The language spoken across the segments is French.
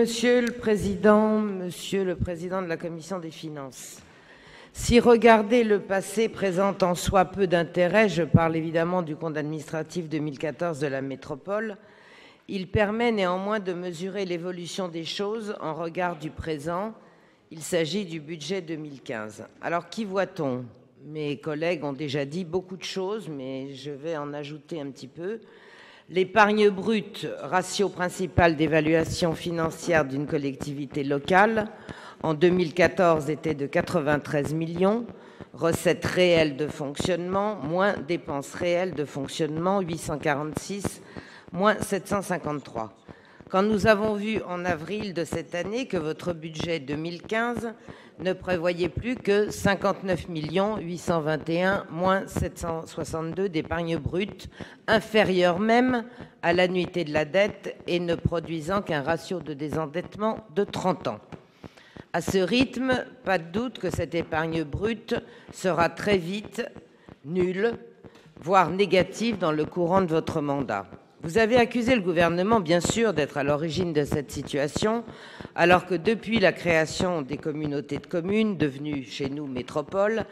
Monsieur le Président de la Commission des Finances, si regarder le passé présente en soi peu d'intérêt, je parle évidemment du compte administratif 2014 de la métropole, il permet néanmoins de mesurer l'évolution des choses en regard du présent. Il s'agit du budget 2015. Alors, qui voit-on? Mes collègues ont déjà dit beaucoup de choses, mais je vais en ajouter un petit peu. L'épargne brute, ratio principal d'évaluation financière d'une collectivité locale, en 2014 était de 93 millions, recettes réelles de fonctionnement, moins dépenses réelles de fonctionnement, 846, moins 753. Quand nous avons vu en avril de cette année que votre budget 2015 ne prévoyait plus que 59 821 moins 762 d'épargne brute, inférieure même à l'annuité de la dette et ne produisant qu'un ratio de désendettement de 30 ans. À ce rythme, pas de doute que cette épargne brute sera très vite nulle, voire négative dans le courant de votre mandat. Vous avez accusé le gouvernement, bien sûr, d'être à l'origine de cette situation, alors que depuis la création des communautés de communes, devenues chez nous métropoles,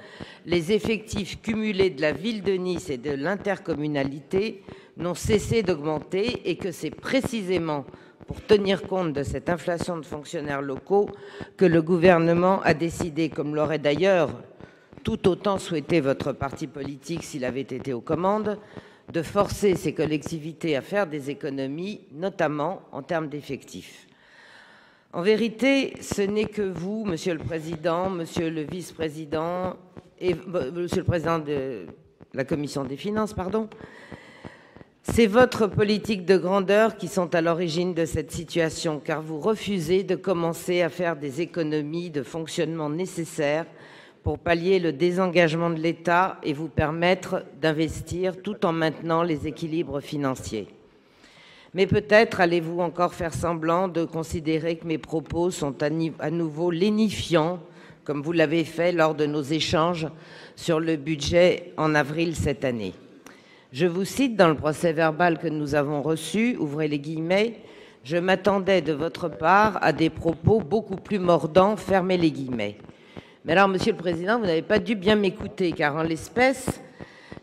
les effectifs cumulés de la ville de Nice et de l'intercommunalité n'ont cessé d'augmenter et que c'est précisément pour tenir compte de cette inflation de fonctionnaires locaux que le gouvernement a décidé, comme l'aurait d'ailleurs tout autant souhaité votre parti politique s'il avait été aux commandes, de forcer ces collectivités à faire des économies, notamment en termes d'effectifs. En vérité, ce n'est que vous, Monsieur le Président, Monsieur le Vice-président et Monsieur le Président de la Commission des Finances, pardon, c'est votre politique de grandeur qui sont à l'origine de cette situation, car vous refusez de commencer à faire des économies de fonctionnement nécessaires pour pallier le désengagement de l'État et vous permettre d'investir tout en maintenant les équilibres financiers. Mais peut-être allez-vous encore faire semblant de considérer que mes propos sont à nouveau lénifiants, comme vous l'avez fait lors de nos échanges sur le budget en avril cette année. Je vous cite dans le procès-verbal que nous avons reçu, ouvrez les guillemets, « Je m'attendais de votre part à des propos beaucoup plus mordants, fermez les guillemets ». Mais alors, Monsieur le Président, vous n'avez pas dû bien m'écouter, car en l'espèce,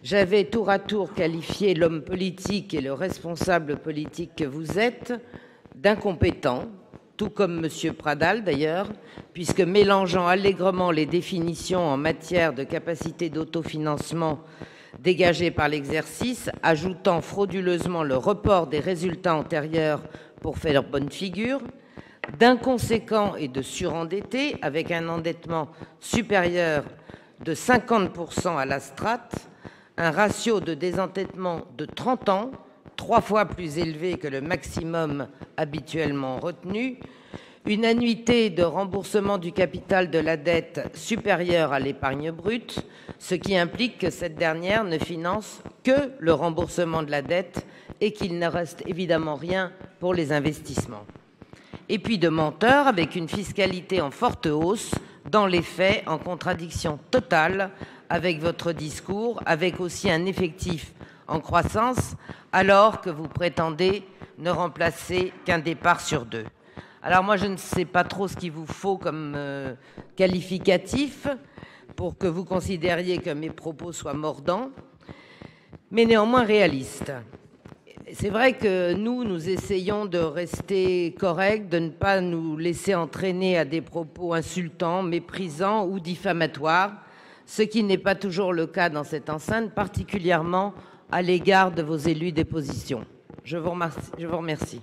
j'avais tour à tour qualifié l'homme politique et le responsable politique que vous êtes d'incompétent, tout comme Monsieur Pradal d'ailleurs, puisque mélangeant allègrement les définitions en matière de capacité d'autofinancement dégagées par l'exercice, ajoutant frauduleusement le report des résultats antérieurs pour faire bonne figure, d'inconséquent et de surendetté, avec un endettement supérieur de 50% à la strate, un ratio de désendettement de 30 ans, 3 fois plus élevé que le maximum habituellement retenu, une annuité de remboursement du capital de la dette supérieure à l'épargne brute, ce qui implique que cette dernière ne finance que le remboursement de la dette et qu'il ne reste évidemment rien pour les investissements. Et puis de menteur avec une fiscalité en forte hausse, dans les faits en contradiction totale avec votre discours, avec aussi un effectif en croissance, alors que vous prétendez ne remplacer qu'un départ sur 2. Alors moi, je ne sais pas trop ce qu'il vous faut comme qualificatif pour que vous considériez que mes propos soient mordants, mais néanmoins réalistes. C'est vrai que nous essayons de rester corrects, de ne pas nous laisser entraîner à des propos insultants, méprisants ou diffamatoires, ce qui n'est pas toujours le cas dans cette enceinte, particulièrement à l'égard de vos élus d'opposition. Je vous remercie.